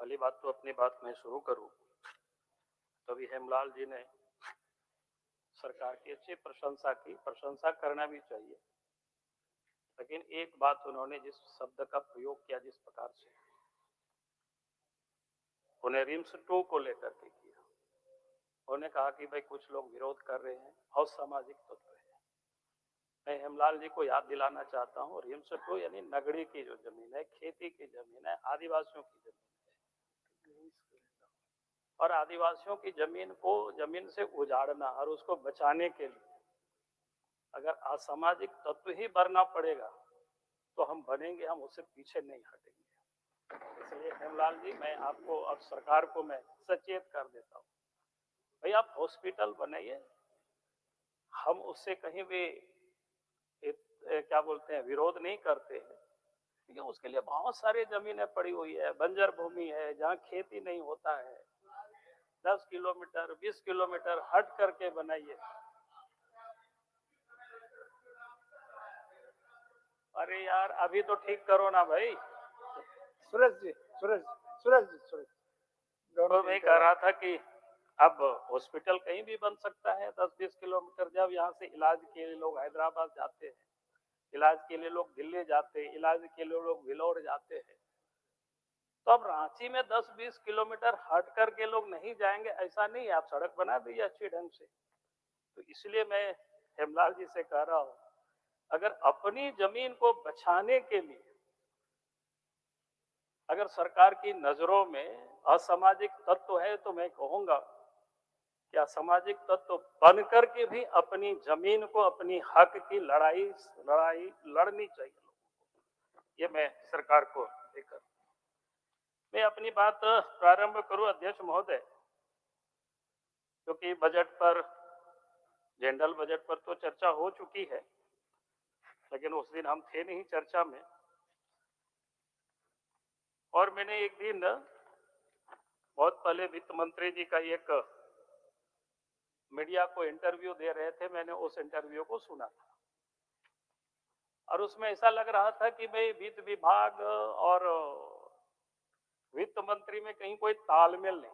पहली बात तो अपनी बात मैं शुरू करूं तो अभी हेमलाल जी ने सरकार की अच्छी प्रशंसा की, प्रशंसा करना भी चाहिए। लेकिन एक बात उन्होंने जिस शब्द का प्रयोग किया, जिस प्रकार से उन्हें रिम्स 2 को लेकर के किया, उन्होंने कहा कि भाई कुछ लोग विरोध कर रहे हैं, असामाजिक तत्व है। मैं हेमलाल जी को याद दिलाना चाहता हूँ, रिम्स 2 यानी नगरी की जो जमीन है, खेती की जमीन है, आदिवासियों की जमीन है, और आदिवासियों की जमीन को जमीन से उजाड़ना और उसको बचाने के लिए अगर असामाजिक तत्व ही भरना पड़ेगा तो हम बनेंगे, हम उससे पीछे नहीं हटेंगे। इसलिए हेमलाल जी, मैं आपको अब सरकार को मैं सचेत कर देता हूँ, भाई आप हॉस्पिटल बनाइए, हम उससे कहीं भी क्या बोलते हैं विरोध नहीं करते हैं, क्योंकि उसके लिए बहुत सारी जमीनें पड़ी हुई है, बंजर भूमि है जहाँ खेती नहीं होता है। 10 किलोमीटर 20 किलोमीटर हट करके बनाइए। अरे यार अभी तो ठीक करो ना भाई। सूरज जी, सूरज सूरज जी, सूरज तो डोंट मैं कह इंटरप्ट। रहा था कि अब हॉस्पिटल कहीं भी बन सकता है 10-20 किलोमीटर। जब यहाँ से इलाज के लिए लोग हैदराबाद जाते हैं, इलाज के लिए लोग दिल्ली जाते हैं, इलाज के लिए लोग विलोर जाते हैं, तो अब रांची में 10-20 किलोमीटर हट करके लोग नहीं जाएंगे ऐसा नहीं है। आप सड़क बना दीजिए अच्छी ढंग से। तो इसलिए मैं हेमलाल जी से कह रहा हूं, अगर अपनी जमीन को बचाने के लिए अगर सरकार की नजरों में असामाजिक तत्व है तो मैं कहूंगा कि असामाजिक तत्व बनकर के भी अपनी जमीन को, अपनी हक की लड़ाई लड़ाई लड़नी चाहिए लोगों को। ये मैं सरकार को लेकर मैं अपनी बात प्रारंभ करूं अध्यक्ष महोदय, क्योंकि बजट पर, जनरल बजट पर तो चर्चा हो चुकी है, लेकिन उस दिन हम थे नहीं चर्चा में। और मैंने एक दिन बहुत पहले वित्त मंत्री जी का एक मीडिया को इंटरव्यू दे रहे थे, मैंने उस इंटरव्यू को सुना था और उसमें ऐसा लग रहा था कि भाई वित्त विभाग और वित्त मंत्री में कहीं कोई तालमेल नहीं।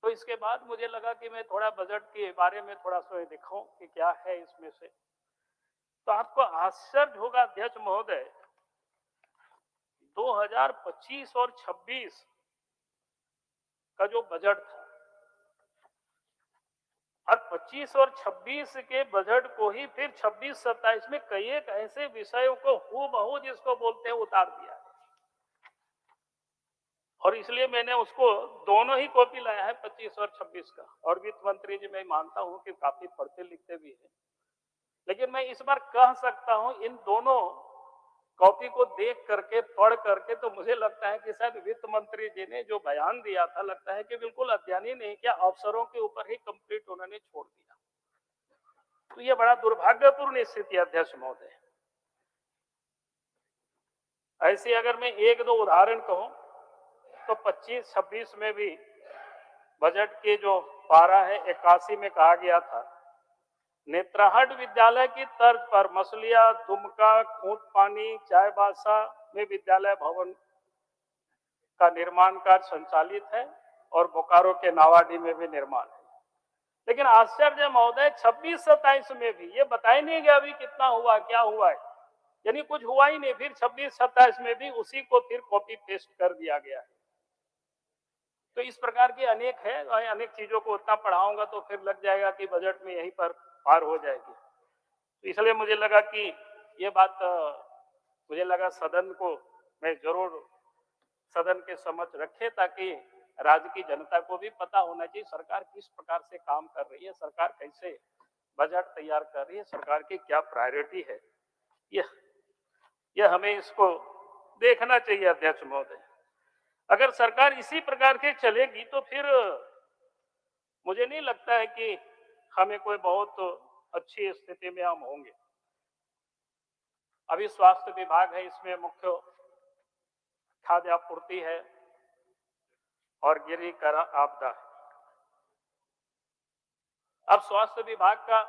तो इसके बाद मुझे लगा कि मैं थोड़ा बजट के बारे में थोड़ा सा दिखाऊं कि क्या है इसमें से। तो आपको आश्चर्य होगा अध्यक्ष महोदय, 2025 और 26 का जो बजट था और 25 और 26 के बजट को ही फिर 26-27 में कई एक ऐसे विषयों को हूबहू जिसको बोलते हैं उतार दिया है। और इसलिए मैंने उसको दोनों ही कॉपी लाया है, 25 और 26 का। और वित्त मंत्री जी मैं मानता हूं कि काफी पढ़ते लिखते भी हैं, लेकिन मैं इस बार कह सकता हूं इन दोनों कॉपी को देख करके, पढ़ करके, तो मुझे लगता है कि शायद वित्त मंत्री जी ने जो बयान दिया था, लगता है कि बिल्कुल अध्ययन ही नहीं किया, अफसरों के ऊपर ही कंप्लीट उन्होंने छोड़ दिया। तो ये बड़ा दुर्भाग्यपूर्ण स्थिति है अध्यक्ष महोदय। ऐसे अगर मैं एक दो उदाहरण कहूं तो 25-26 में भी बजट के जो पारा है 81 में कहा गया था, नेत्राहट विद्यालय की तर्ज पर मसलिया, दुमका, खूंट पानी, चायबासा में विद्यालय भवन का निर्माण कार्य संचालित है और बोकारो के नावाडी में भी निर्माण है। लेकिन आश्चर्य महोदय, 26-27 में भी ये बताया नहीं गया अभी कितना हुआ, क्या हुआ है, यानी कुछ हुआ ही नहीं। फिर 26-27 में भी उसी को फिर कॉपी पेस्ट कर दिया गया है। तो इस प्रकार की अनेक है, अनेक चीजों को उतना पढ़ाऊंगा तो फिर लग जाएगा कि बजट में यहीं पर पार हो जाएगी। तो इसलिए मुझे लगा कि ये बात मुझे लगा सदन को मैं जरूर सदन के समक्ष रखे, ताकि राज्य की जनता को भी पता होना चाहिए सरकार किस प्रकार से काम कर रही है, सरकार कैसे बजट तैयार कर रही है, सरकार की क्या प्रायोरिटी है। यह हमें इसको देखना चाहिए अध्यक्ष महोदय। अगर सरकार इसी प्रकार से चलेगी तो फिर मुझे नहीं लगता है कि हमें कोई बहुत अच्छी स्थिति में हम होंगे। अभी स्वास्थ्य विभाग है, इसमें मुख्य खाद्य आपूर्ति है और गिरी कर आपदा है। अब स्वास्थ्य विभाग का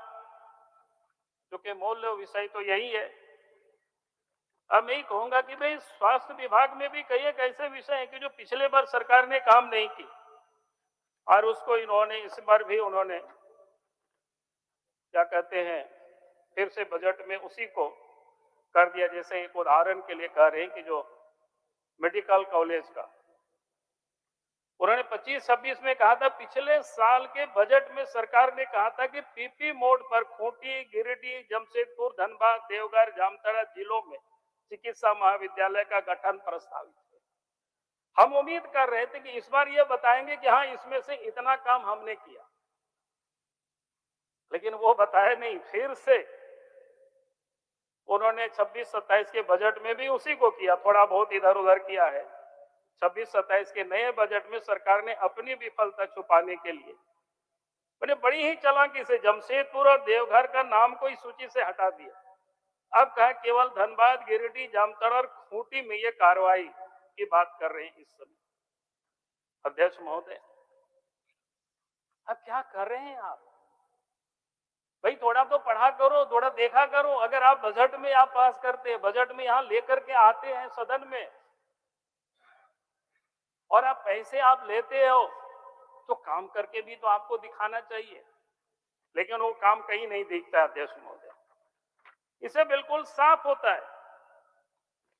जो कि मूल विषय तो यही है अब मैं ही कहूंगा कि भाई स्वास्थ्य विभाग में भी कई एक ऐसे विषय हैं कि जो पिछले बार सरकार ने काम नहीं की और उसको इन्होंने इस बार भी उन्होंने क्या कहते हैं फिर से बजट में उसी को कर दिया। जैसे एक उदाहरण के लिए कह रहे हैं कि जो मेडिकल कॉलेज का उन्होंने 25-26 में कहा था, पिछले साल के बजट में सरकार ने कहा था कि पीपी मोड पर खूंटी, गिरिडीह, जमशेदपुर, धनबाद, देवघर, जामताड़ा जिलों में चिकित्सा महाविद्यालय का गठन प्रस्तावित है। हम उम्मीद कर रहे थे कि इस बार ये बताएंगे कि हाँ इसमें से इतना काम हमने किया, लेकिन वो बताया नहीं। फिर से उन्होंने 26-27 के बजट में भी उसी को किया, थोड़ा बहुत इधर उधर किया है। 26-27 के नए बजट में सरकार ने अपनी विफलता छुपाने के लिए मैंने बड़ी ही चालाकी से जमशेदपुर और देवघर का नाम को इस सूची से हटा दिया। अब कहा केवल धनबाद, गिरिडीह, जामताड़ा और खूंटी में ये कार्रवाई की बात कर रहे हैं इस समय। अध्यक्ष महोदय, अब क्या कर रहे हैं आप? भाई थोड़ा तो पढ़ा करो, थोड़ा देखा करो। अगर आप बजट में आप पास करते हैं, बजट में यहां लेकर के आते हैं सदन में और आप पैसे आप लेते हो, तो काम करके भी तो आपको दिखाना चाहिए, लेकिन वो काम कहीं नहीं दिखता। अध्यक्ष महोदय, इसे बिल्कुल साफ होता है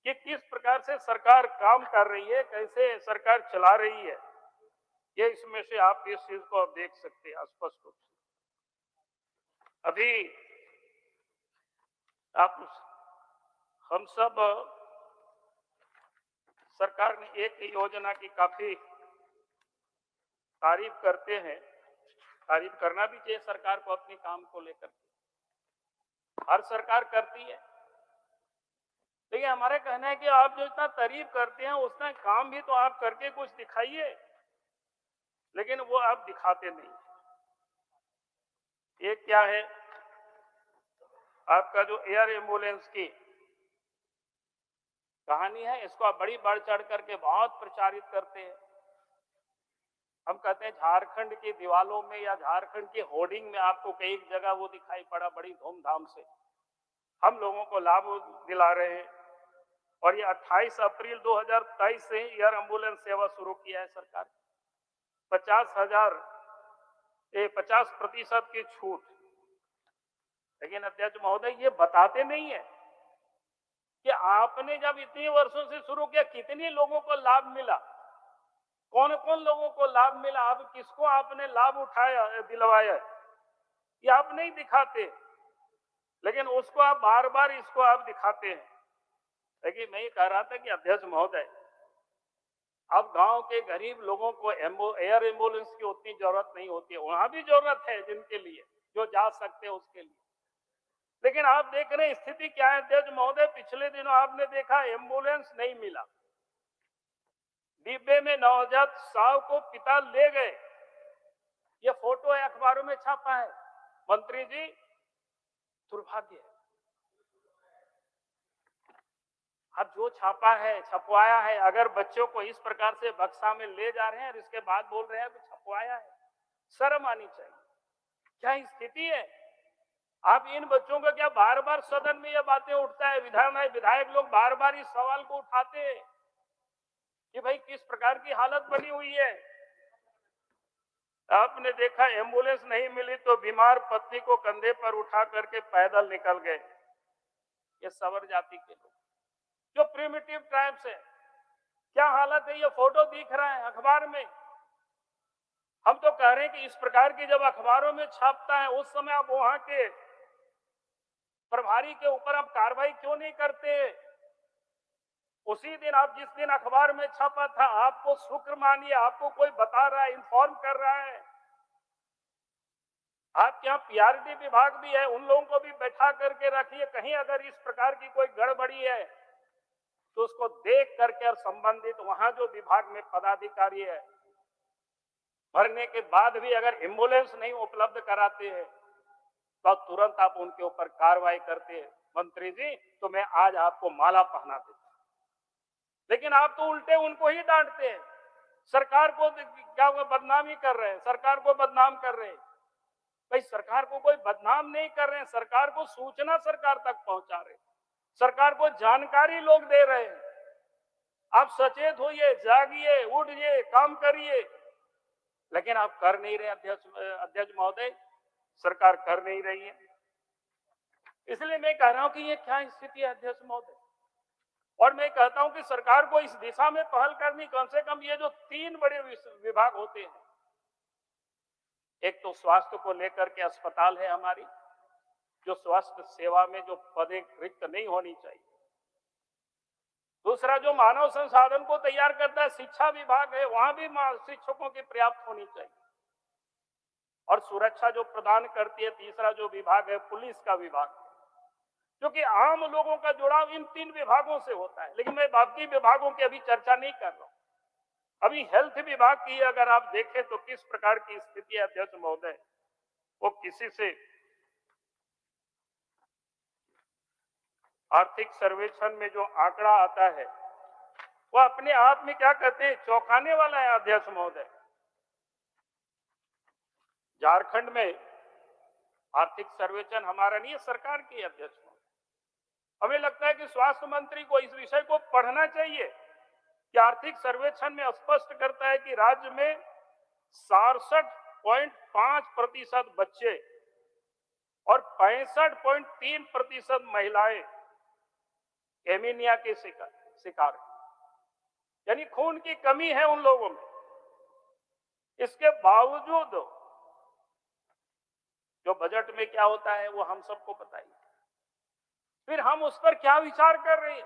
कि किस प्रकार से सरकार काम कर रही है, कैसे सरकार चला रही है। ये इसमें से आप इस चीज को देख सकते हैं स्पष्ट रूप से। अभी आप हम सब सरकार ने एक योजना की काफी तारीफ करते हैं, तारीफ करना भी चाहिए सरकार को अपने काम को लेकर। हर सरकार करती है, लेकिन हमारा कहना है कि आप जो इतना तारीफ करते हैं उतना काम भी तो आप करके कुछ दिखाइए, लेकिन वो आप दिखाते नहीं। ये क्या है, आपका जो एयर एम्बुलेंस की कहानी है, इसको आप बड़ी बढ़ चढ़ करके बहुत प्रचारित करते हैं। हम कहते हैं झारखंड की दीवालों में या झारखंड की होर्डिंग में आपको कई जगह वो दिखाई पड़ा, बड़ी धूमधाम से हम लोगों को लाभ दिला रहे हैं। और ये 28 अप्रैल 2023 से एयर एम्बुलेंस सेवा शुरू किया है सरकार। 50% की छूट। लेकिन अध्यक्ष महोदय, ये बताते नहीं है कि आपने जब इतने वर्षों से शुरू किया कितने लोगों को लाभ मिला, कौन कौन लोगों को लाभ मिला, अब किसको आपने लाभ उठाया, दिलवाया, ये आप नहीं दिखाते, लेकिन उसको आप बार बार इसको आप दिखाते हैं। लेकिन मैं ये कह रहा था कि अध्यक्ष महोदय, अब गांव के गरीब लोगों को एयर एम्बुलेंस की उतनी जरूरत नहीं होती है, वहां भी जरूरत है जिनके लिए जो जा सकते हैं उसके लिए। लेकिन आप देख रहे हैं स्थिति क्या है अध्यक्ष महोदय, पिछले दिनों आपने देखा एम्बुलेंस नहीं मिला, डिब्बे में नवजात साव को पिता ले गए। ये फोटो है, अखबारों में छापा है। मंत्री जी, दुर्भाग्य है। अब जो छापा है, छपवाया है, अगर बच्चों को इस प्रकार से बक्सा में ले जा रहे हैं और इसके बाद बोल रहे हैं कि छपवाया है, शर्म आनी चाहिए। क्या स्थिति है? आप इन बच्चों का क्या बार बार सदन में ये बातें उठता है, विधायक लोग बार बार इस सवाल को उठाते हैं कि भाई किस प्रकार की हालत बनी हुई है। आपने देखा एम्बुलेंस नहीं मिली तो बीमार पत्नी को कंधे पर उठा करके पैदल निकल गए। ये सवर जाति के लोग जो प्रिमिटिव ट्राइब्स है, क्या हालत है, ये फोटो दिख रहा है अखबार में। हम तो कह रहे हैं कि इस प्रकार की जब अखबारों में छापता है उस समय आप वहां के प्रभारी के ऊपर आप कार्रवाई क्यों नहीं करते? उसी दिन आप जिस दिन अखबार में छापा था, आपको शुक्र मानिए आपको कोई बता रहा है, इन्फॉर्म कर रहा है। आपके यहाँ पीआरडी विभाग भी है, उन लोगों को भी बैठा करके रखिए। कहीं अगर इस प्रकार की कोई गड़बड़ी है तो उसको देख करके और संबंधित वहां जो विभाग में पदाधिकारी है, भरने के बाद भी अगर एम्बुलेंस नहीं उपलब्ध कराते हैं तो तुरंत आप उनके ऊपर कार्रवाई करते हैं। मंत्री जी, तो मैं आज आपको माला पहना देता, लेकिन आप तो उल्टे उनको ही डांटते हैं। सरकार को क्या बदनामी कर रहे हैं, सरकार को बदनाम कर रहे हैं। भाई सरकार को कोई बदनाम नहीं कर रहे हैं, सरकार को सूचना सरकार तक पहुंचा रहे हैं। सरकार को जानकारी लोग दे रहे हैं, आप सचेत होइए, जागिए, उठिए, काम करिए, लेकिन आप कर नहीं रहे। अध्यक्ष महोदय, सरकार कर नहीं रही है। इसलिए मैं कह रहा हूं कि ये क्या स्थिति है अध्यक्ष महोदय, और मैं कहता हूं कि सरकार को इस दिशा में पहल करनी। कम से कम ये जो 3 बड़े विभाग होते हैं, एक तो स्वास्थ्य को लेकर के अस्पताल है हमारी, जो स्वास्थ्य सेवा में जो पदें रिक्त नहीं होनी चाहिए। दूसरा, जो मानव संसाधन को तैयार करता है, शिक्षा विभाग है, वहां भी शिक्षकों की पर्याप्त होनी चाहिए। और सुरक्षा जो प्रदान करती है, तीसरा जो विभाग है पुलिस का विभाग, क्योंकि आम लोगों का जुड़ाव इन 3 विभागों से होता है। लेकिन मैं बाकी विभागों की अभी चर्चा नहीं कर रहा हूं। अभी हेल्थ विभाग की अगर आप देखें तो किस प्रकार की स्थिति है अध्यक्ष महोदय, वो किसी से आर्थिक सर्वेक्षण में जो आंकड़ा आता है वो अपने आप में क्या कहते हैं, चौंकाने वाला है अध्यक्ष महोदय। झारखंड में आर्थिक सर्वेक्षण हमारा नहीं है, सरकार की अध्यक्ष महोदय। हमें लगता है कि स्वास्थ्य मंत्री को इस विषय को पढ़ना चाहिए कि आर्थिक सर्वेक्षण में स्पष्ट करता है कि राज्य में 66.5% बच्चे और 65.3% महिलाएं एनीमिया के शिकार हैं, यानी खून की कमी है उन लोगों में। इसके बावजूद जो बजट में क्या होता है वो हम सबको पता ही है। फिर हम उस पर क्या विचार कर रहे हैं?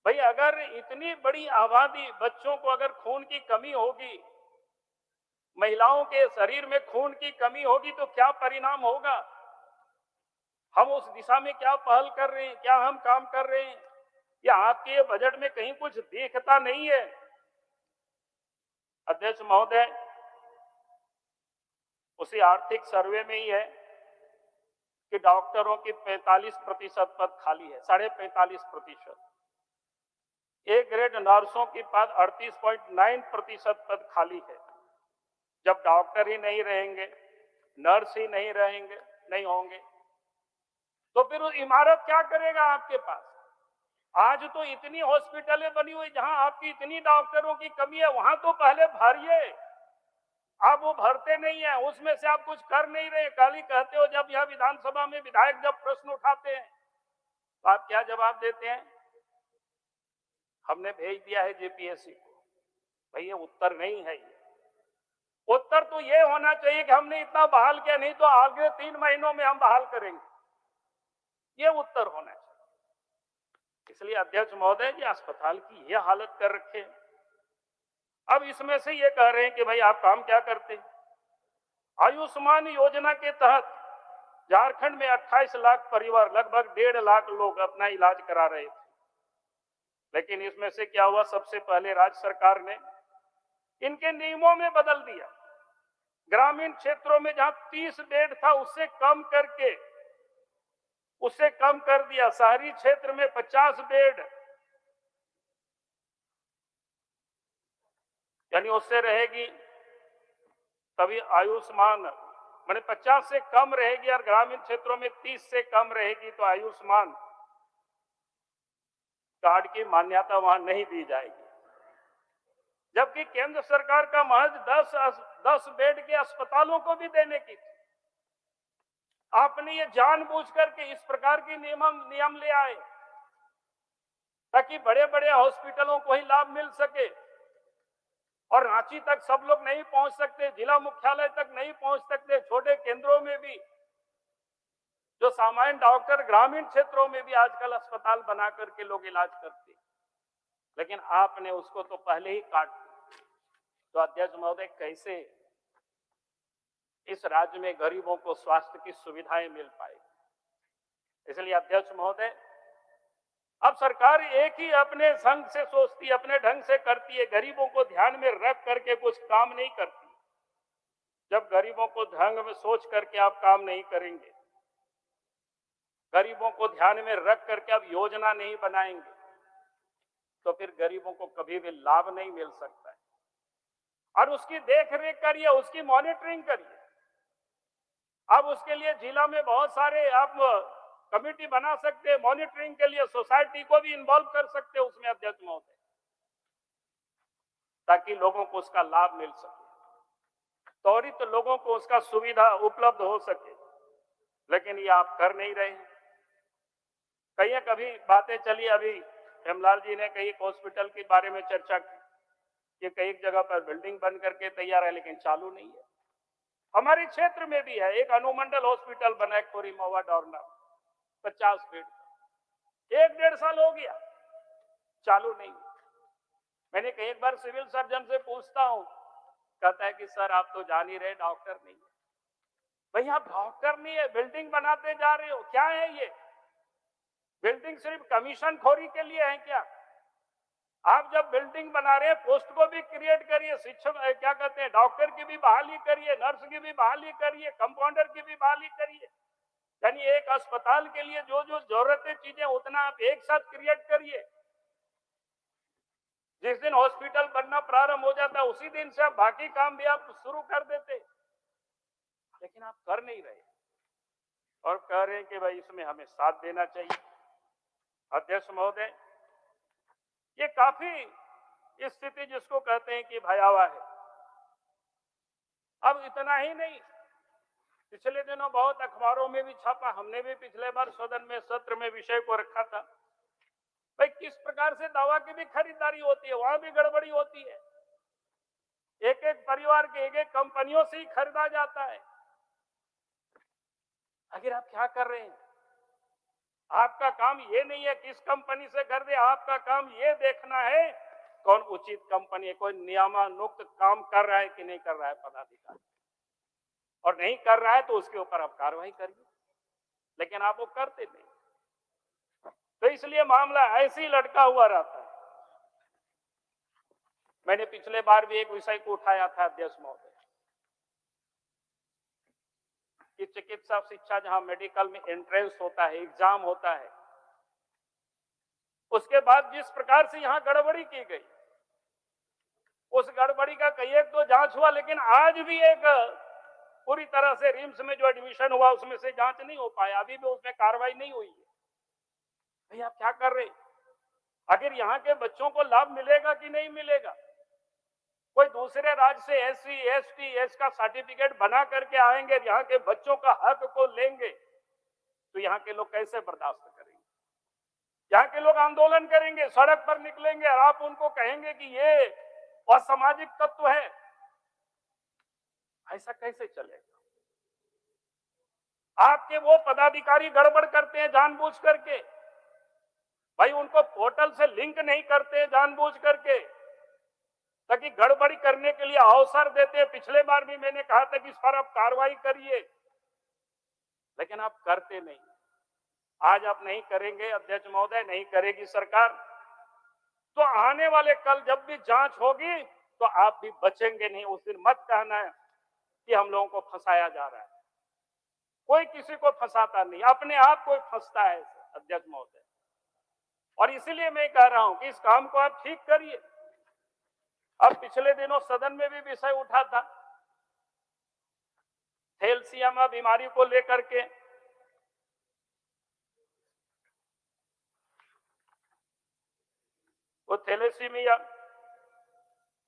भाई, अगर इतनी बड़ी आबादी बच्चों को अगर खून की कमी होगी, महिलाओं के शरीर में खून की कमी होगी, तो क्या परिणाम होगा? हम उस दिशा में क्या पहल कर रहे हैं, क्या हम काम कर रहे हैं? या आपके बजट में कहीं कुछ दिखता नहीं है? अध्यक्ष महोदय, उसी आर्थिक सर्वे में ही है कि डॉक्टरों की 45% पद खाली है, 45.5%। ए ग्रेड नर्सों की पद 38.9% पद खाली है। जब डॉक्टर ही नहीं रहेंगे, नर्स ही नहीं रहेंगे, नहीं होंगे, तो फिर वो इमारत क्या करेगा आपके पास? आज तो इतनी हॉस्पिटलें बनी हुई, जहां आपकी इतनी डॉक्टरों की कमी है, वहां तो पहले भरिए। आप वो भरते नहीं है, उसमें से आप कुछ कर नहीं रहे। खाली कहते हो। जब यह विधानसभा में विधायक जब प्रश्न उठाते हैं तो आप क्या जवाब देते हैं? हमने भेज दिया है जेपीएससी को। भाई, ये उत्तर नहीं है। ये उत्तर तो ये होना चाहिए कि हमने इतना बहाल किया, नहीं तो आगे 3 महीनों में हम बहाल करेंगे। ये उत्तर होना चाहिए। इसलिए अध्यक्ष महोदय जी, अस्पताल की ये हालत कर रखे हैं। अब इसमें से ये कह रहे हैं कि भाई आप काम क्या करते हैं? आयुष्मान योजना के तहत झारखंड में 28 लाख परिवार, लगभग 1.5 लाख लोग अपना इलाज करा रहे थे। लेकिन इसमें से क्या हुआ? सबसे पहले राज्य सरकार ने इनके नियमों में बदल दिया। ग्रामीण क्षेत्रों में जहां 30 बेड था उससे कम कर दिया। शहरी क्षेत्र में 50 बेड, यानी उससे रहेगी तभी आयुष्मान, माने 50 से कम रहेगी, और ग्रामीण क्षेत्रों में 30 से कम रहेगी तो आयुष्मान कार्ड की मान्यता वहां नहीं दी जाएगी। जबकि केंद्र सरकार का महज 10 बेड के अस्पतालों को भी देने की थी। आपने ये जानबूझ करके इस प्रकार की नियम ले आए ताकि बड़े बड़े हॉस्पिटलों को ही लाभ मिल सके, और रांची तक सब लोग नहीं पहुंच सकते, जिला मुख्यालय तक नहीं पहुंच सकते। छोटे केंद्रों में भी जो सामान्य डॉक्टर, ग्रामीण क्षेत्रों में भी आजकल अस्पताल बना करके लोग इलाज करते, लेकिन आपने उसको तो पहले ही काट दिया। तो अध्यक्ष महोदय, कैसे इस राज्य में गरीबों को स्वास्थ्य की सुविधाएं मिल पाएगी? इसलिए अध्यक्ष महोदय, अब सरकार एक ही अपने संग से सोचती है, अपने ढंग से करती है, गरीबों को ध्यान में रख करके कुछ काम नहीं करती। जब गरीबों को ढंग में सोच करके आप काम नहीं करेंगे, गरीबों को ध्यान में रख करके आप योजना नहीं बनाएंगे, तो फिर गरीबों को कभी भी लाभ नहीं मिल सकता है। और उसकी देख रेख करिए, उसकी मॉनिटरिंग करिए। अब उसके लिए जिला में बहुत सारे आप कमेटी बना सकते हैं मॉनिटरिंग के लिए, सोसाइटी को भी इन्वॉल्व कर सकते हैं उसमें अध्यक्ष महोदय, ताकि लोगों को उसका लाभ मिल सके, त्वरित लोगों को उसका सुविधा उपलब्ध हो सके। लेकिन ये आप कर नहीं रहे हैं। कहीं कभी बातें चली, अभी हेमलाल जी ने कई हॉस्पिटल के बारे में चर्चा की कि कई जगह पर बिल्डिंग बन करके तैयार है लेकिन चालू नहीं है। हमारे क्षेत्र में भी है, एक अनुमंडल हॉस्पिटल बना है खोरी महुआ डॉर्ना, 50 बेड, 1-1.5 साल हो गया, चालू नहीं। मैंने कई बार सिविल सर्जन से पूछता हूं, कहता है कि सर आप तो जान ही रहे डॉक्टर नहीं है। भाई आप डॉक्टर नहीं है, बिल्डिंग बनाते जा रहे हो, क्या है ये? बिल्डिंग सिर्फ कमीशन खोरी के लिए है क्या? आप जब बिल्डिंग बना रहे हैं, पोस्ट को भी क्रिएट करिए, शिक्षक क्या कहते हैं, डॉक्टर की भी बहाली करिए, नर्स की भी बहाली करिए, कंपाउंडर की भी बहाली करिए। यानी एक अस्पताल के लिए जो जो जरूरतें चीजें उतना आप एक साथ क्रिएट करिए। जिस दिन हॉस्पिटल बनना प्रारंभ हो जाता है उसी दिन से आप बाकी काम भी आप शुरू कर देते, लेकिन आप कर नहीं रहे और कह रहे हैं कि भाई इसमें हमें साथ देना चाहिए। अध्यक्ष महोदय, ये काफी स्थिति जिसको कहते हैं कि भयावह है। अब इतना ही नहीं, पिछले दिनों बहुत अखबारों में भी छापा, हमने भी पिछले बार सदन में सत्र में विषय को रखा था, भाई किस प्रकार से दवा की भी खरीदारी होती है, वहां भी गड़बड़ी होती है। एक एक परिवार के एक एक कंपनियों से ही खरीदा जाता है। आखिर आप क्या कर रहे हैं? आपका काम ये नहीं है किस कंपनी से खरीदे, आपका काम ये देखना है कौन उचित कंपनी है, कोई नियमानुक्त काम कर रहा है कि नहीं कर रहा है पदाधिकारी, और नहीं कर रहा है तो उसके ऊपर आप कार्रवाई करिए, लेकिन आप वो करते नहीं। तो इसलिए मामला ऐसे ही लटका हुआ रहता है। मैंने पिछले बार भी एक विषय को उठाया था अध्यक्ष महोदय, कि चिकित्सा शिक्षा जहां मेडिकल में एंट्रेंस होता है, एग्जाम होता है, उसके बाद जिस प्रकार से यहां गड़बड़ी की गई, उस गड़बड़ी का कई एक तो जांच हुआ, लेकिन आज भी एक पूरी तरह से रिम्स में जो एडमिशन हुआ उसमें से जांच नहीं हो पाया, अभी भी उसमें कार्रवाई नहीं हुई है। भाई आप क्या कर रहे हैं? आखिर यहाँ के बच्चों को लाभ मिलेगा कि नहीं मिलेगा? कोई दूसरे राज्य से एससी एसटी एस का सर्टिफिकेट बना करके आएंगे, यहाँ के बच्चों का हक को लेंगे, तो यहाँ के लोग कैसे बर्दाश्त करेंगे? यहाँ के लोग आंदोलन करेंगे, सड़क पर निकलेंगे और आप उनको कहेंगे कि ये असामाजिक तत्व है। ऐसा कैसे चलेगा? आपके वो पदाधिकारी गड़बड़ करते हैं जानबूझ करके, भाई उनको पोर्टल से लिंक नहीं करते जानबूझ करके, ताकि गड़बड़ी करने के लिए अवसर देते हैं। पिछले बार भी मैंने कहा था कि इस पर आप कार्रवाई करिए, लेकिन आप करते नहीं। आज आप नहीं करेंगे अध्यक्ष महोदय, नहीं करेगी सरकार, तो आने वाले कल जब भी जांच होगी तो आप भी बचेंगे नहीं। उस दिन मत कहना है कि हम लोगों को फंसाया जा रहा है, कोई किसी को फंसाता नहीं, अपने आप कोई फंसता है अध्यक्ष महोदय। और इसीलिए मैं कह रहा हूं कि इस काम को आप ठीक करिए। अब पिछले दिनों सदन में भी विषय उठा था थैलेसीमिया बीमारी को लेकर के, वो थैलेसीमिया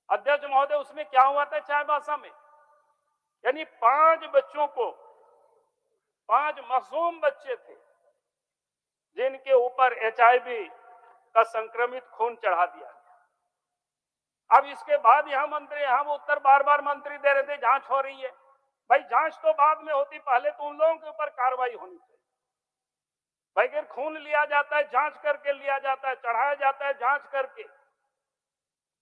अध्यक्ष महोदय, उसमें क्या हुआ था चाईबासा में, यानी 5 बच्चों को, 5 मासूम बच्चे थे जिनके ऊपर एचआईवी का संक्रमित खून चढ़ा दिया गया। अब इसके बाद यहां मंत्री, हम उत्तर बार बार मंत्री दे रहे थे जांच हो रही है। भाई जांच तो बाद में होती, पहले तो उन लोगों के ऊपर कार्रवाई होनी चाहिए। भाई अगर खून लिया जाता है जांच करके लिया जाता है, चढ़ाया जाता है जांच करके,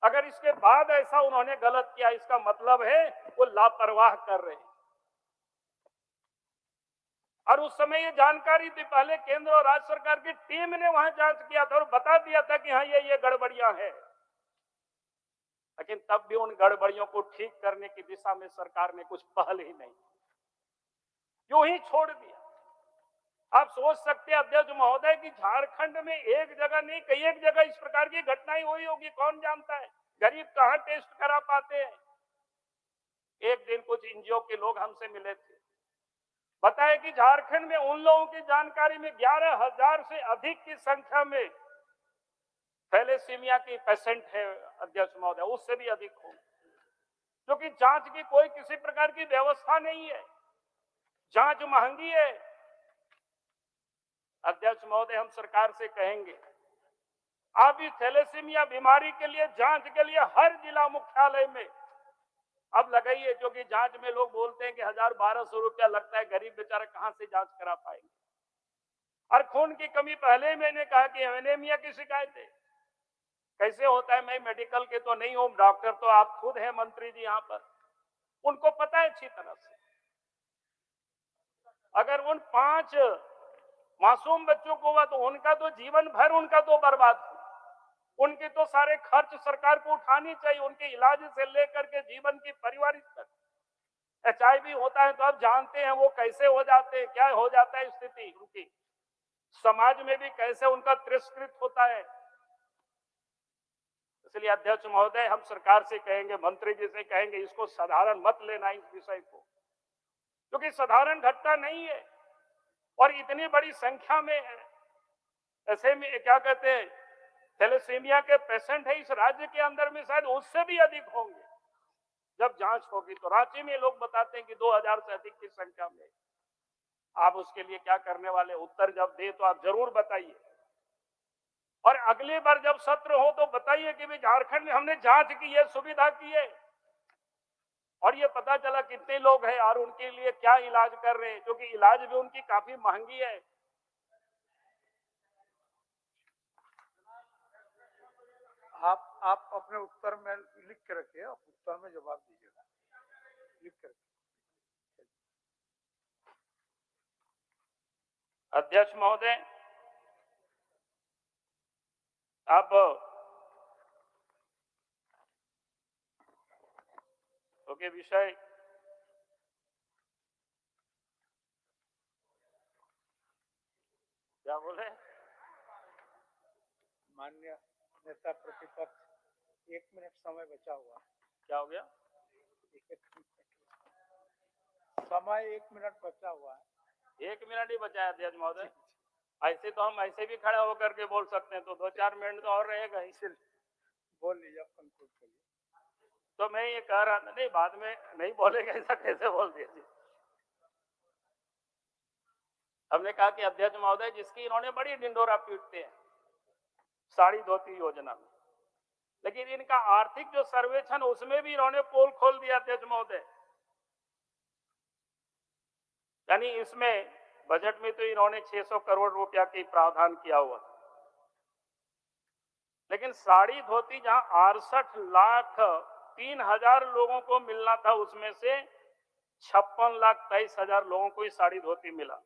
अगर इसके बाद ऐसा उन्होंने गलत किया, इसका मतलब है वो लापरवाह कर रहे हैं। और उस समय ये जानकारी थी, पहले केंद्र और राज्य सरकार की टीम ने वहां जांच किया था और बता दिया था कि हाँ ये गड़बड़ियां हैं, लेकिन तब भी उन गड़बड़ियों को ठीक करने की दिशा में सरकार ने कुछ पहल ही नहीं, यूं ही छोड़ दिया। आप सोच सकते हैं अध्यक्ष महोदय कि झारखंड में एक जगह नहीं कई एक जगह इस प्रकार की घटनाएं हुई होगी, कौन जानता है। गरीब कहां टेस्ट करा पाते हैं। एक दिन कुछ एनजीओ के लोग हमसे मिले थे, बताया कि झारखंड में उन लोगों की जानकारी में 11,000 से अधिक की संख्या में थैलेसीमिया की पेशेंट है अध्यक्ष महोदय, उससे भी अधिक हो, क्योंकि जांच की कोई किसी प्रकार की व्यवस्था नहीं है, जांच महंगी है। अध्यक्ष महोदय, हम सरकार से कहेंगे आप इस थैलेसीमिया बीमारी के लिए जांच के लिए हर जिला मुख्यालय में अब लगाइए, क्योंकि जांच में लोग बोलते हैं कि 1,000-1,200 रुपया लगता है, गरीब बेचारा कहां से जांच करा पाएंगे। और खून की कमी, पहले मैंने कहा कि एनीमिया की शिकायत है, कैसे होता है, मैं मेडिकल के तो नहीं हूं, डॉक्टर तो आप खुद हैं मंत्री जी यहां पर, उनको पता है अच्छी तरह से। अगर उन 5 मासूम बच्चों को हुआ तो उनका तो जीवन भर उनका तो बर्बाद हुआ, उनके तो सारे खर्च सरकार को उठानी चाहिए, उनके इलाज से लेकर के जीवन की पारिवारिक तक। HIV होता है तो आप जानते हैं वो कैसे हो जाते हैं, क्या हो जाता है स्थिति उनकी, समाज में भी कैसे उनका तिरस्कृत होता है। इसलिए अध्यक्ष महोदय, हम सरकार से कहेंगे, मंत्री जी से कहेंगे, इसको साधारण मत लेना इस विषय को, क्योंकि साधारण घटना नहीं है और इतनी बड़ी संख्या में ऐसे में क्या कहते हैं थैलेसीमिया के पेशेंट है इस राज्य के अंदर में, शायद उससे भी अधिक होंगे जब जांच होगी। तो रांची में लोग बताते हैं कि 2,000 से अधिक की संख्या में। आप उसके लिए क्या करने वाले, उत्तर जब दे तो आप जरूर बताइए, और अगली बार जब सत्र हो तो बताइए कि भाई झारखंड में हमने जांच की है, सुविधा की है, और ये पता चला कितने लोग हैं और उनके लिए क्या इलाज कर रहे हैं, क्योंकि इलाज भी उनकी काफी महंगी है। आप अपने उत्तर में लिख के रखिए, आप उत्तर में जवाब दीजिएगा, लिख कर। अध्यक्ष महोदय, आप ओके विषय क्या बोले? माननीय नेता प्रतिपक्ष, 1 मिनट समय बचा हुआ है। क्या हो गया? समय 1 मिनट बचा हुआ है। 1 मिनट ही बचा है अध्यक्ष महोदय। ऐसे तो हम ऐसे भी खड़े होकर के बोल सकते हैं, तो 2-4 मिनट तो और रहेगा ही। बोल लीजिए, कंक्लूड करिए। तो मैं ये कह रहा था, नहीं बाद में नहीं बोलेगा, ऐसा कैसे बोल दिया जी। हमने कहा कि अध्यक्ष महोदय, जिसकी इन्होंने बड़ी ढिंडोरा पीटते हैं साड़ी धोती योजना में, लेकिन इनका आर्थिक जो सर्वेक्षण उसमें भी इन्होंने पोल खोल दिया अध्यक्ष महोदय। यानी इसमें बजट में तो इन्होंने 600 करोड़ रुपया की प्रावधान किया हुआ, लेकिन साड़ी धोती जहां 68,03,000 लोगों को मिलना था, उसमें से 56,23,000 लोगों को ही साड़ी धोती मिला,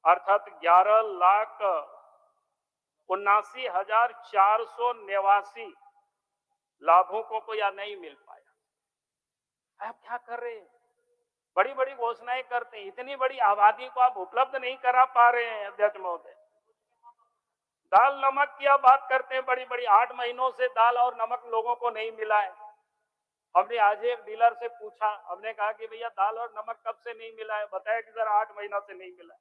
अर्थात 11,79,489 लाभुकों को या नहीं मिल पाया। आप क्या कर रहे हैं? बड़ी बड़ी घोषणाएं करते हैं, इतनी बड़ी आबादी को आप उपलब्ध नहीं करा पा रहे हैं अध्यक्ष महोदय। दाल नमक की आप बात करते हैं, बड़ी बड़ी 8 महीनों से दाल और नमक लोगों को नहीं मिला है। हमने आज एक डीलर से पूछा, हमने कहा कि भैया दाल और नमक कब से नहीं मिला है? बताया कि सर 8 महीना से नहीं मिला है।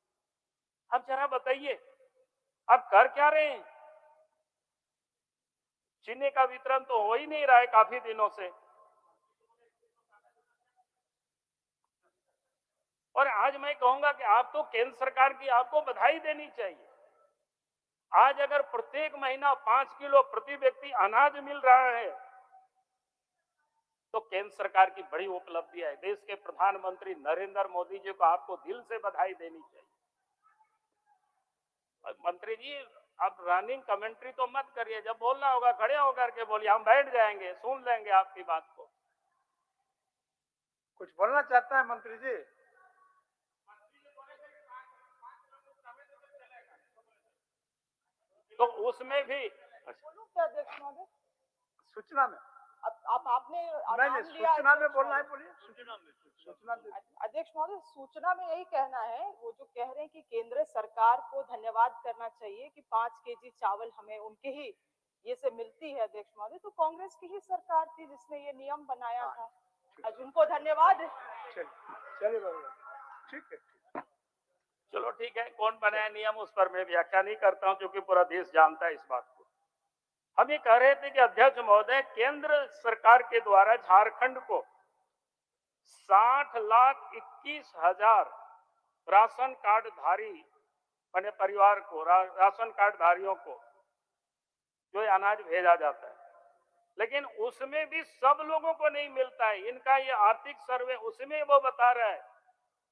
अब जरा बताइए आप कर क्या रहे हैं? चीनी का वितरण तो हो ही नहीं रहा है काफी दिनों से, और आज मैं कहूंगा कि आप तो केंद्र सरकार की आपको बधाई देनी चाहिए। आज अगर प्रत्येक महीना 5 किलो प्रति व्यक्ति अनाज मिल रहा है तो केंद्र सरकार की बड़ी उपलब्धि है। देश के प्रधानमंत्री नरेंद्र मोदी जी को आपको दिल से बधाई देनी चाहिए। मंत्री जी, आप रनिंग कमेंट्री तो मत करिए, जब बोलना होगा खड़े होकर के बोलिए, हम बैठ जाएंगे, सुन लेंगे आपकी बात को। कुछ बोलना चाहता है मंत्री जी? तो उसमें भी अध्यक्ष महोदय, सूचना में आपने नहीं, सूचना में बोलना है, बोलिए। सूचना अध्यक्ष महोदय, सूचना में यही कहना है, वो जो कह रहे हैं कि केंद्र सरकार को धन्यवाद करना चाहिए कि 5 केजी चावल हमें उनके ही ये से मिलती है। अध्यक्ष महोदय, तो कांग्रेस की ही सरकार थी जिसने ये नियम बनाया था, आज उनको धन्यवाद। चलिए, ठीक है। चलो ठीक है, कौन बनाया नियम उस पर मैं व्याख्या नहीं करता हूं, क्योंकि पूरा देश जानता है इस बात को। हम ये कह रहे थे कि अध्यक्ष महोदय, केंद्र सरकार के द्वारा झारखंड को 60,21,000 राशन कार्ड धारी अपने परिवार को, राशन कार्ड धारियों को जो अनाज भेजा जाता है, लेकिन उसमें भी सब लोगों को नहीं मिलता है। इनका ये आर्थिक सर्वे, उसमें वो बता रहा है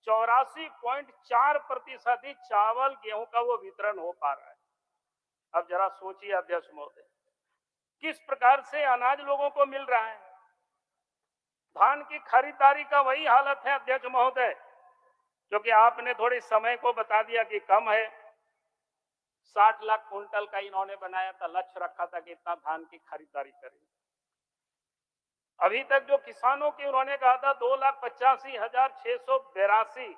84.4% ही चावल गेहूं का वो वितरण हो पा रहा है। अब जरा सोचिए अध्यक्ष महोदय, किस प्रकार से अनाज लोगों को मिल रहा है। धान की खरीदारी का वही हालत है अध्यक्ष महोदय, क्योंकि आपने थोड़े समय को बता दिया कि कम है। 60 लाख कुंटल का इन्होंने बनाया था, लक्ष्य रखा था कि इतना धान की खरीदारी करेंगे। अभी तक जो किसानों की उन्होंने कहा था 2,85,682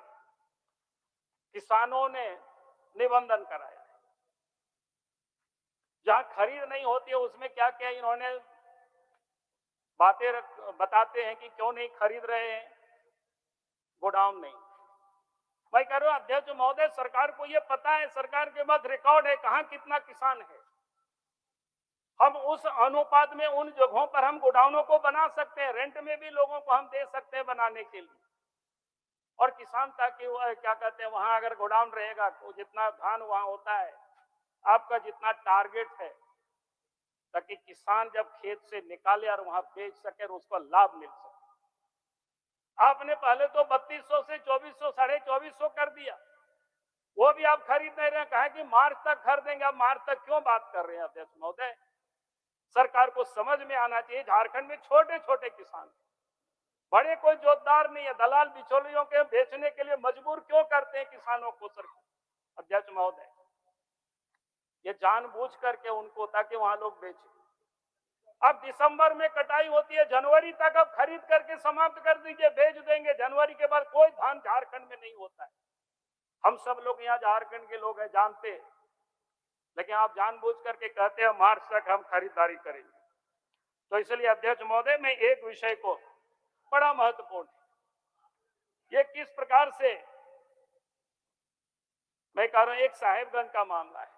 किसानों ने निबंधन कराया। जहां खरीद नहीं होती है उसमें क्या क्या इन्होंने बातें बताते हैं कि क्यों नहीं खरीद रहे हैं, गोडाउन नहीं। मैं कह रहा हूं अध्यक्ष महोदय, सरकार को यह पता है, सरकार के पास रिकॉर्ड है कहां कितना किसान है। हम उस अनुपात में उन जगहों पर हम गोडाउनों को बना सकते हैं, रेंट में भी लोगों को हम दे सकते हैं बनाने के लिए। और किसान ताकि वो क्या कहते हैं, वहां अगर गोडाउन रहेगा तो जितना धान वहां होता है, आपका जितना टारगेट है, ताकि किसान जब खेत से निकाले और वहां बेच सके और उसको लाभ मिल सके। आपने पहले तो 3200 से 2400, 2450 कर दिया, वो भी आप खरीद नहीं रहे, कहा कि मार्च तक खरीदेंगे। अब मार्च तक क्यों बात कर रहे हैं अध्यक्ष महोदय? सरकार को समझ में आना चाहिए, झारखंड में छोटे छोटे किसान, बड़े कोई जोतदार नहीं है, दलाल बिचौलियों के बेचने के लिए मजबूर क्यों करते हैं किसानों को सरकार? अध्यक्ष महोदय, ये जानबूझ करके उनको, ताकि वहां लोग बेचे। अब दिसंबर में कटाई होती है, जनवरी तक अब खरीद करके समाप्त कर दीजिए, बेच देंगे। जनवरी के बाद कोई धान झारखंड में नहीं होता है। हम सब लोग यहाँ झारखंड के लोग हैं, जानते हैं, लेकिन आप जानबूझ करके कहते हैं मार्च तक हम खरीदारी करेंगे। तो इसलिए अध्यक्ष महोदय, मैं एक विषय को बड़ा महत्वपूर्ण, ये किस प्रकार से मैं कह रहा हूं, एक साहेबगंज का मामला है,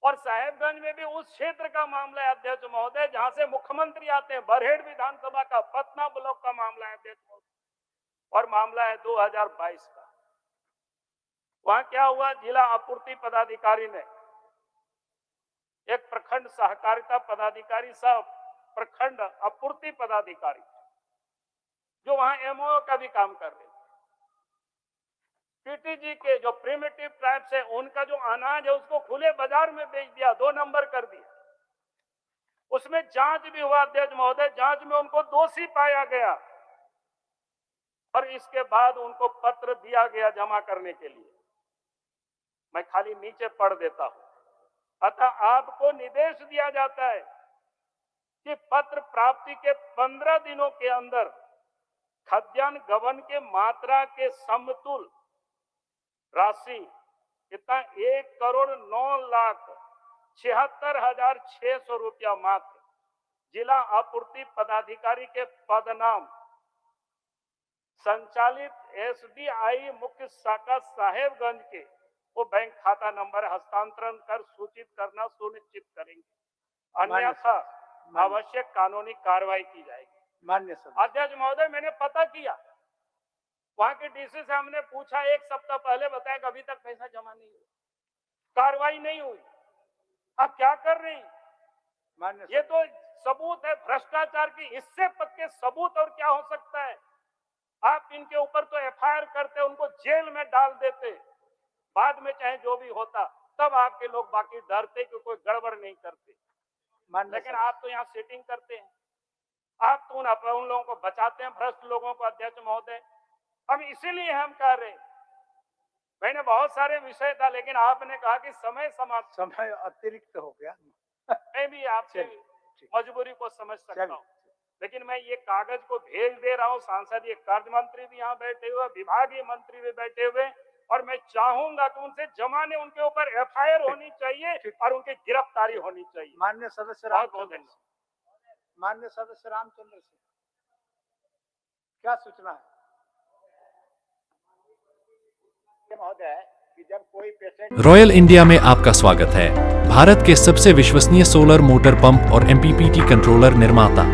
और साहेबगंज में भी उस क्षेत्र का मामला है अध्यक्ष महोदय जहां से मुख्यमंत्री आते हैं। बरहेड़ विधानसभा का पतना ब्लॉक का मामला है अध्यक्ष महोदय, और मामला है 2022 का। वहां क्या हुआ, जिला आपूर्ति पदाधिकारी ने, एक प्रखंड सहकारिता पदाधिकारी साहब, प्रखंड आपूर्ति पदाधिकारी, जो वहां एमओ का भी काम कर रहे थे, पीटीजी के जो प्रिमिटिव ट्राइब्स है, उनका जो अनाज है उसको खुले बाजार में बेच दिया, 2 नंबर कर दिया। उसमें जांच भी हुआ अध्यक्ष महोदय, जांच में उनको दोषी पाया गया, और इसके बाद उनको पत्र दिया गया जमा करने के लिए। मैं खाली नीचे पढ़ देता हूं। अतः आपको निर्देश दिया जाता है कि पत्र प्राप्ति के 15 दिनों के अंदर खाद्यान्न गबन के मात्रा के समतुल राशि कितना, 1,09,76,600 रुपया मात्र जिला आपूर्ति पदाधिकारी के पद नाम संचालित एसबीआई मुख्य शाखा साहेबगंज के वो बैंक खाता नंबर हस्तांतरण कर सूचित करना सुनिश्चित करेंगे, अन्यथा आवश्यक कानूनी कार्रवाई की जाएगी। मान्य सर। अध्यक्ष महोदय, मैंने पता किया, वहां के डीसी से हमने पूछा, 1 सप्ताह पहले बताया कि अभी तक पैसा जमा नहीं हुआ, कार्रवाई नहीं हुई। आप क्या कर रहे हैं? मान्य ये तो सबूत है भ्रष्टाचार की, इससे पक्के सबूत और क्या हो सकता है? आप इनके ऊपर तो एफआईआर करते, उनको जेल में डाल देते, बाद में चाहे जो भी होता, तब आपके लोग बाकी डरते कि कोई गड़बड़ नहीं करते। लेकिन आप तो यहाँ सेटिंग करते हैं, आप तो उन लोगों को बचाते हैं, भ्रष्ट लोगों को। अध्यक्ष महोदय, हम इसीलिए हम कह रहे हैं, मैंने बहुत सारे विषय था, लेकिन आपने कहा कि समय समाप्त, समय अतिरिक्त हो गया। मैं भी आपसे मजबूरी को समझ सकता हूँ, लेकिन मैं ये कागज को भेज दे रहा हूँ। सांसदीय कार्य मंत्री भी यहाँ बैठे हुए, विभागीय मंत्री भी बैठे हुए, और मैं चाहूंगा कि उनसे जमाने उनके ऊपर एफआईआर होनी चाहिए और उनकी गिरफ्तारी होनी चाहिए। मान्य सदस्य रामचंद्र, मान्य सदस्य रामचंद्र सिंह, क्या सूचना है? महोदय कि जब कोई पेशेंट रॉयल इंडिया में आपका स्वागत है। भारत के सबसे विश्वसनीय सोलर मोटर पंप और एमपीपीटी कंट्रोलर निर्माता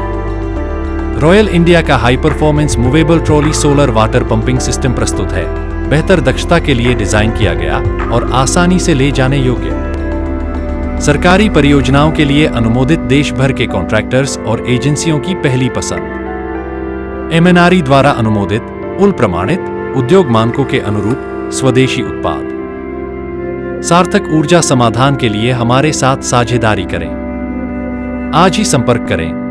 रॉयल इंडिया का high performance movable trolley solar water pumping system प्रस्तुत है। बेहतर दक्षता के लिए डिजाइन किया गया और आसानी से ले जाने योग्य। सरकारी परियोजनाओं के लिए अनुमोदित देश भर के कॉन्ट्रैक्टर्स और एजेंसियों की पहली पसंद। एमएनआरई द्वारा अनुमोदित, उल प्रमाणित, उद्योग मानकों के अनुरूप स्वदेशी उत्पाद। सार्थक ऊर्जा समाधान के लिए हमारे साथ साझेदारी करें। आज ही संपर्क करें।